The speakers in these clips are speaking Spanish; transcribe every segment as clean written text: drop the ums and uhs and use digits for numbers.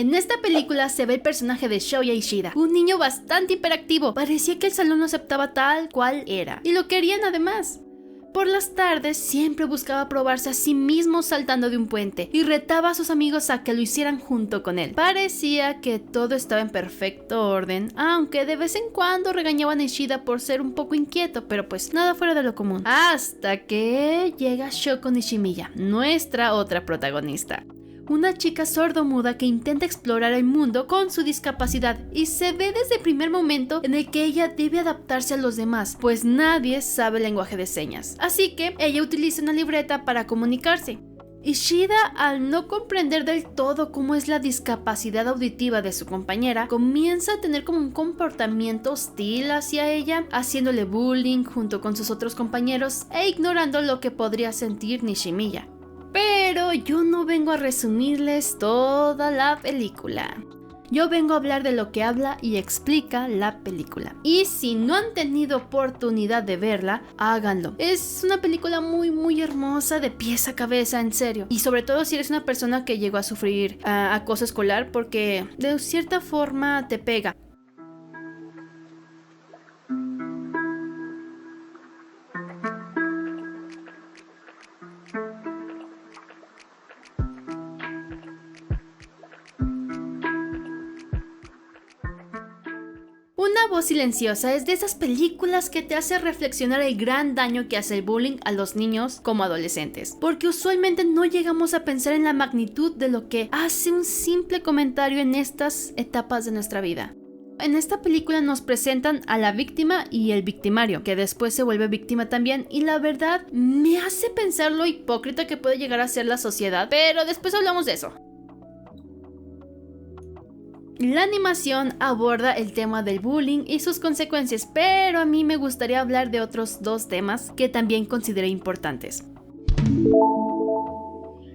En esta película se ve el personaje de Shoya Ishida, un niño bastante hiperactivo. Parecía que el salón lo aceptaba tal cual era, y lo querían además. Por las tardes siempre buscaba probarse a sí mismo saltando de un puente y retaba a sus amigos a que lo hicieran junto con él. Parecía que todo estaba en perfecto orden, aunque de vez en cuando regañaban a Ishida por ser un poco inquieto, pero pues nada fuera de lo común. Hasta que llega Shoko Nishimiya, nuestra otra protagonista. Una chica sordomuda que intenta explorar el mundo con su discapacidad y se ve desde el primer momento en el que ella debe adaptarse a los demás, pues nadie sabe el lenguaje de señas. Así que ella utiliza una libreta para comunicarse. Ishida, al no comprender del todo cómo es la discapacidad auditiva de su compañera, comienza a tener como un comportamiento hostil hacia ella, haciéndole bullying junto con sus otros compañeros e ignorando lo que podría sentir Nishimiya. Pero yo no vengo a resumirles toda la película. Yo vengo a hablar de lo que habla y explica la película. Y si no han tenido oportunidad de verla, háganlo. Es una película muy hermosa, de pies a cabeza, en serio. Y sobre todo si eres una persona que llegó a sufrir acoso escolar, porque de cierta forma te pega. Una voz silenciosa es de esas películas que te hace reflexionar el gran daño que hace el bullying a los niños como adolescentes, porque usualmente no llegamos a pensar en la magnitud de lo que hace un simple comentario en estas etapas de nuestra vida. En esta película nos presentan a la víctima y el victimario, que después se vuelve víctima también, y la verdad me hace pensar lo hipócrita que puede llegar a ser la sociedad, pero después hablamos de eso. La animación aborda el tema del bullying y sus consecuencias, pero a mí me gustaría hablar de otros dos temas que también consideré importantes.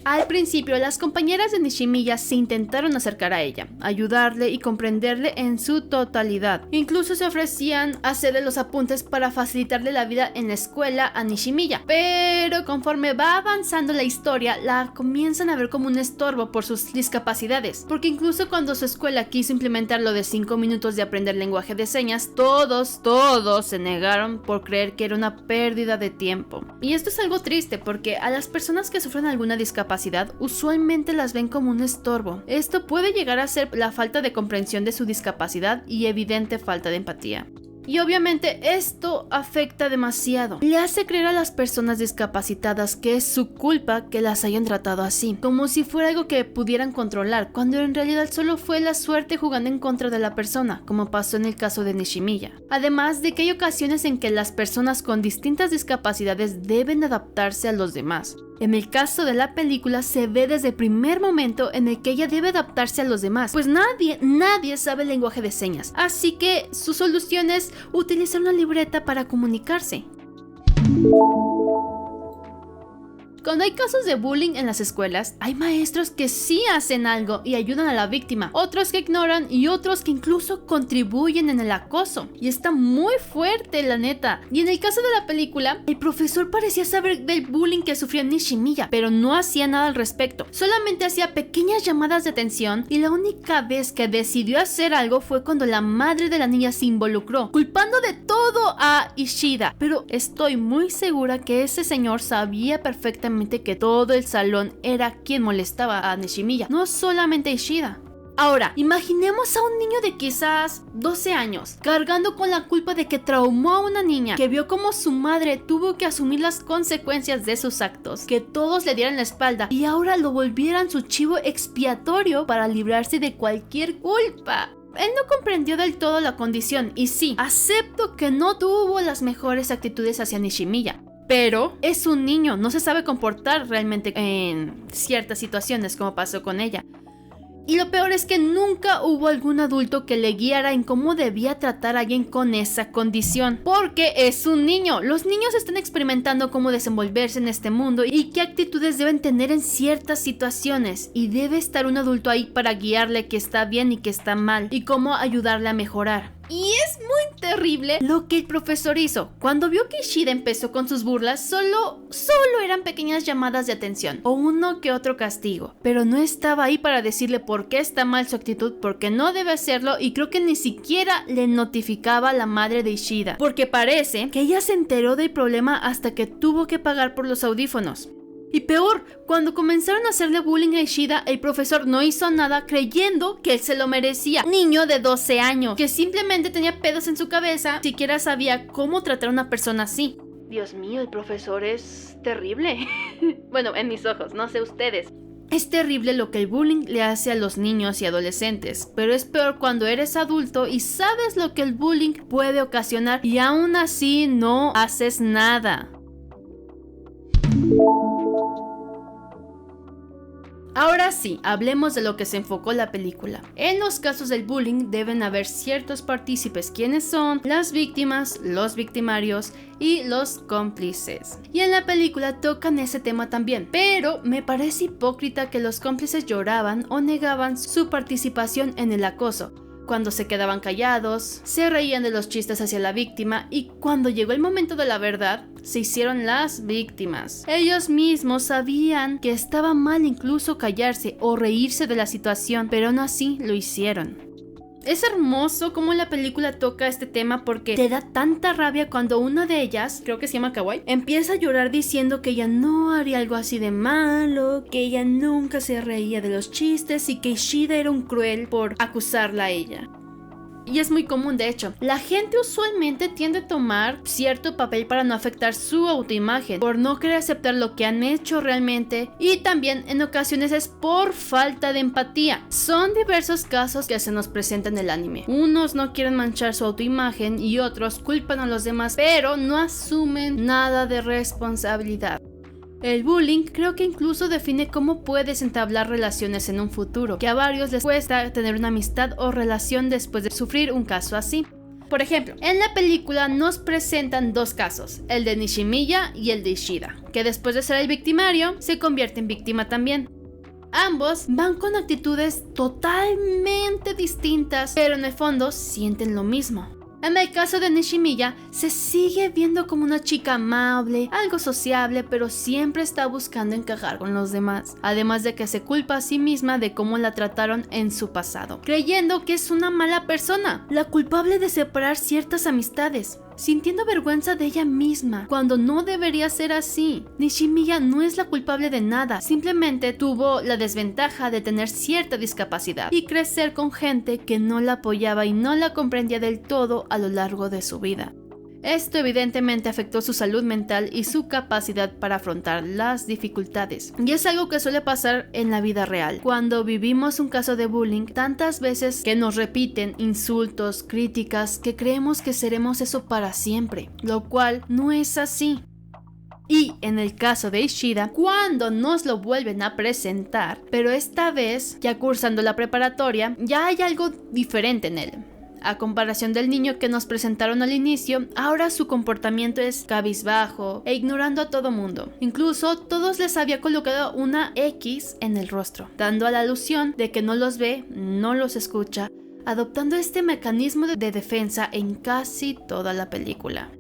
Al principio, las compañeras de Nishimiya se intentaron acercar a ella, ayudarle y comprenderle en su totalidad. Incluso se ofrecían a hacerle los apuntes para facilitarle la vida en la escuela a Nishimiya. Pero conforme va avanzando la historia, la comienzan a ver como un estorbo por sus discapacidades. Porque incluso cuando su escuela quiso implementar lo de 5 minutos de aprender lenguaje de señas, todos se negaron por creer que era una pérdida de tiempo. Y esto es algo triste porque a las personas que sufren alguna discapacidad usualmente las ven como un estorbo. Esto puede llegar a ser la falta de comprensión de su discapacidad y evidente falta de empatía. Y obviamente esto afecta demasiado. Le hace creer a las personas discapacitadas que es su culpa que las hayan tratado así, como si fuera algo que pudieran controlar, cuando en realidad solo fue la suerte jugando en contra de la persona, como pasó en el caso de Nishimiya. Además de que hay ocasiones en que las personas con distintas discapacidades deben adaptarse a los demás. En el caso de la película se ve desde el primer momento en el que ella debe adaptarse a los demás, pues nadie sabe el lenguaje de señas, así que su solución es utilizar una libreta para comunicarse. Cuando hay casos de bullying en las escuelas, hay maestros que sí hacen algo y ayudan a la víctima, otros que ignoran y otros que incluso contribuyen en el acoso. Y está muy fuerte, la neta. Y en el caso de la película, el profesor parecía saber del bullying que sufría Nishimiya, pero no hacía nada al respecto. Solamente hacía pequeñas llamadas de atención y la única vez que decidió hacer algo fue cuando la madre de la niña se involucró, culpando de todo a Ishida. Pero estoy muy segura que ese señor sabía perfectamente que todo el salón era quien molestaba a Nishimiya, no solamente a Ishida. Ahora, imaginemos a un niño de quizás 12 años, cargando con la culpa de que traumó a una niña, que vio cómo su madre tuvo que asumir las consecuencias de sus actos, que todos le dieran la espalda y ahora lo volvieran su chivo expiatorio para librarse de cualquier culpa. Él no comprendió del todo la condición y sí, acepto que no tuvo las mejores actitudes hacia Nishimiya. Pero es un niño, no se sabe comportar realmente en ciertas situaciones como pasó con ella. Y lo peor es que nunca hubo algún adulto que le guiara en cómo debía tratar a alguien con esa condición. Porque es un niño. Los niños están experimentando cómo desenvolverse en este mundo y qué actitudes deben tener en ciertas situaciones. Y debe estar un adulto ahí para guiarle qué está bien y qué está mal y cómo ayudarle a mejorar. Y es muy terrible lo que el profesor hizo. Cuando vio que Ishida empezó con sus burlas, solo eran pequeñas llamadas de atención o uno que otro castigo, pero no estaba ahí para decirle por qué está mal su actitud, porque no debe hacerlo, y creo que ni siquiera le notificaba a la madre de Ishida, porque parece que ella se enteró del problema hasta que tuvo que pagar por los audífonos. Y peor, cuando comenzaron a hacerle bullying a Ishida, el profesor no hizo nada creyendo que él se lo merecía. Niño de 12 años, que simplemente tenía pedos en su cabeza, siquiera sabía cómo tratar a una persona así. Dios mío, el profesor es terrible. Bueno, en mis ojos, no sé ustedes. Es terrible lo que el bullying le hace a los niños y adolescentes, pero es peor cuando eres adulto y sabes lo que el bullying puede ocasionar y aún así no haces nada. Ahora sí, hablemos de lo que se enfocó la película. En los casos del bullying deben haber ciertos partícipes, quienes son las víctimas, los victimarios y los cómplices. Y en la película tocan ese tema también, pero me parece hipócrita que los cómplices lloraban o negaban su participación en el acoso. Cuando se quedaban callados, se reían de los chistes hacia la víctima, y cuando llegó el momento de la verdad, se hicieron las víctimas. Ellos mismos sabían que estaba mal incluso callarse o reírse de la situación, pero aún así lo hicieron. Es hermoso cómo la película toca este tema, porque te da tanta rabia cuando una de ellas, creo que se llama Kawaii, empieza a llorar diciendo que ella no haría algo así de malo, que ella nunca se reía de los chistes y que Ishida era un cruel por acusarla a ella. Y es muy común, de hecho. La gente usualmente tiende a tomar cierto papel para no afectar su autoimagen, por no querer aceptar lo que han hecho realmente, y también en ocasiones es por falta de empatía. Son diversos casos que se nos presentan en el anime. Unos no quieren manchar su autoimagen y otros culpan a los demás, pero no asumen nada de responsabilidad. El bullying creo que incluso define cómo puedes entablar relaciones en un futuro, que a varios les cuesta tener una amistad o relación después de sufrir un caso así. Por ejemplo, en la película nos presentan dos casos, el de Nishimiya y el de Ishida, que después de ser el victimario, se convierte en víctima también. Ambos van con actitudes totalmente distintas, pero en el fondo sienten lo mismo. En el caso de Nishimiya, se sigue viendo como una chica amable, algo sociable, pero siempre está buscando encajar con los demás. Además de que se culpa a sí misma de cómo la trataron en su pasado, creyendo que es una mala persona, la culpable de separar ciertas amistades, sintiendo vergüenza de ella misma, cuando no debería ser así. Nishimiya no es la culpable de nada, simplemente tuvo la desventaja de tener cierta discapacidad y crecer con gente que no la apoyaba y no la comprendía del todo a lo largo de su vida. Esto evidentemente afectó su salud mental y su capacidad para afrontar las dificultades. Y es algo que suele pasar en la vida real. Cuando vivimos un caso de bullying, tantas veces que nos repiten insultos, críticas, que creemos que seremos eso para siempre, lo cual no es así. Y en el caso de Ishida, cuando nos lo vuelven a presentar, pero esta vez, ya cursando la preparatoria, ya hay algo diferente en él. A comparación del niño que nos presentaron al inicio, ahora su comportamiento es cabizbajo e ignorando a todo mundo. Incluso todos les había colocado una X en el rostro, dando a la alusión de que no los ve, no los escucha, adoptando este mecanismo de defensa en casi toda la película.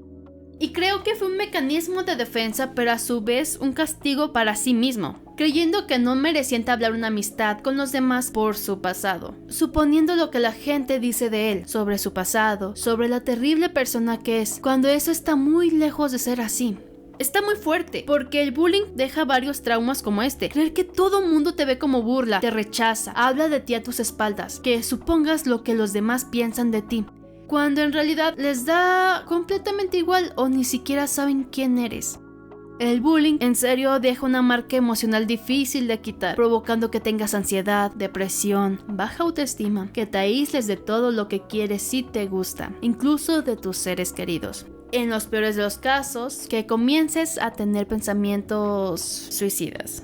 Y creo que fue un mecanismo de defensa, pero a su vez un castigo para sí mismo, creyendo que no merecía entablar una amistad con los demás por su pasado, suponiendo lo que la gente dice de él, sobre su pasado, sobre la terrible persona que es, cuando eso está muy lejos de ser así. Está muy fuerte, porque el bullying deja varios traumas como este. Creer que todo mundo te ve como burla, te rechaza, habla de ti a tus espaldas, que supongas lo que los demás piensan de ti, cuando en realidad les da completamente igual o ni siquiera saben quién eres. El bullying en serio deja una marca emocional difícil de quitar, provocando que tengas ansiedad, depresión, baja autoestima, que te aísles de todo lo que quieres y te gusta, incluso de tus seres queridos. En los peores de los casos, que comiences a tener pensamientos suicidas.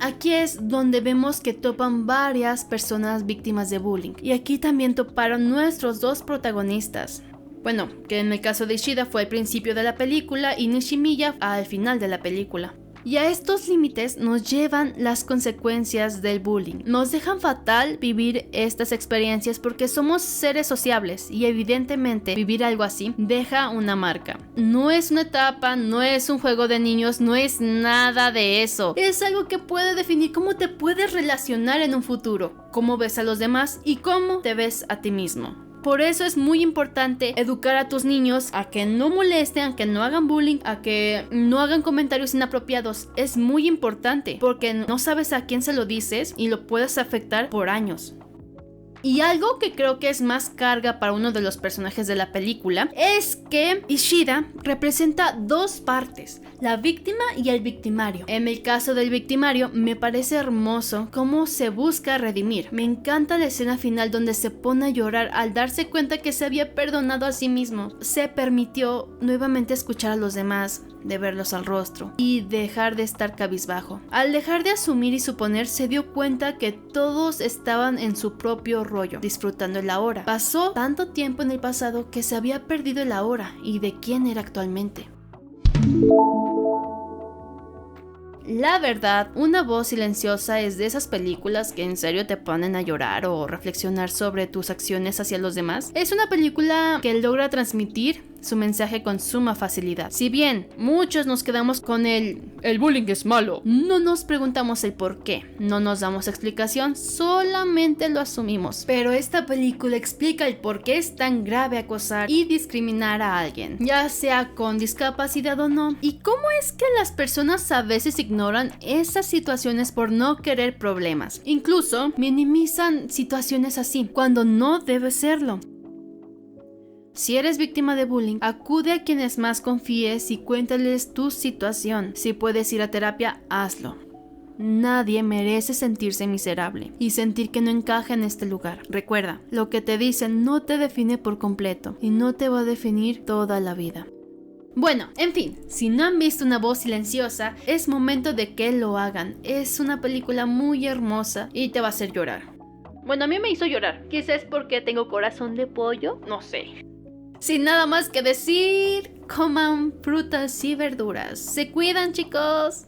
Aquí es donde vemos que topan varias personas víctimas de bullying, y aquí también toparon nuestros dos protagonistas. Bueno, que en el caso de Ishida fue al principio de la película y Nishimiya al final de la película. Y a estos límites nos llevan las consecuencias del bullying. Nos dejan fatal vivir estas experiencias porque somos seres sociables y evidentemente vivir algo así deja una marca. No es una etapa, no es un juego de niños, no es nada de eso. Es algo que puede definir cómo te puedes relacionar en un futuro, cómo ves a los demás y cómo te ves a ti mismo. Por eso es muy importante educar a tus niños a que no molesten, a que no hagan bullying, a que no hagan comentarios inapropiados. Es muy importante porque no sabes a quién se lo dices y lo puedes afectar por años. Y algo que creo que es más carga para uno de los personajes de la película es que Ishida representa dos partes, la víctima y el victimario. En el caso del victimario me parece hermoso cómo se busca redimir. Me encanta la escena final donde se pone a llorar al darse cuenta que se había perdonado a sí mismo. Se permitió nuevamente escuchar a los demás, de verlos al rostro y dejar de estar cabizbajo. Al dejar de asumir y suponer, se dio cuenta que todos estaban en su propio rollo, disfrutando el ahora. Pasó tanto tiempo en el pasado que se había perdido el ahora y de quién era actualmente. La verdad, Una voz silenciosa es de esas películas que en serio te ponen a llorar o reflexionar sobre tus acciones hacia los demás. Es una película que logra transmitir su mensaje con suma facilidad. Si bien muchos nos quedamos con el bullying es malo, no nos preguntamos el por qué, no nos damos explicación, solamente lo asumimos. Pero esta película explica el por qué es tan grave acosar y discriminar a alguien, ya sea con discapacidad o no, y cómo es que las personas a veces ignoran esas situaciones por no querer problemas. Incluso minimizan situaciones así, cuando no debe serlo. Si eres víctima de bullying, acude a quienes más confíes y cuéntales tu situación. Si puedes ir a terapia, hazlo. Nadie merece sentirse miserable y sentir que no encaja en este lugar. Recuerda, lo que te dicen no te define por completo y no te va a definir toda la vida. Bueno, en fin, si no han visto Una voz silenciosa, es momento de que lo hagan. Es una película muy hermosa y te va a hacer llorar. Bueno, a mí me hizo llorar. Quizás porque tengo corazón de pollo, no sé. Sin nada más que decir, coman frutas y verduras. Se cuidan, chicos.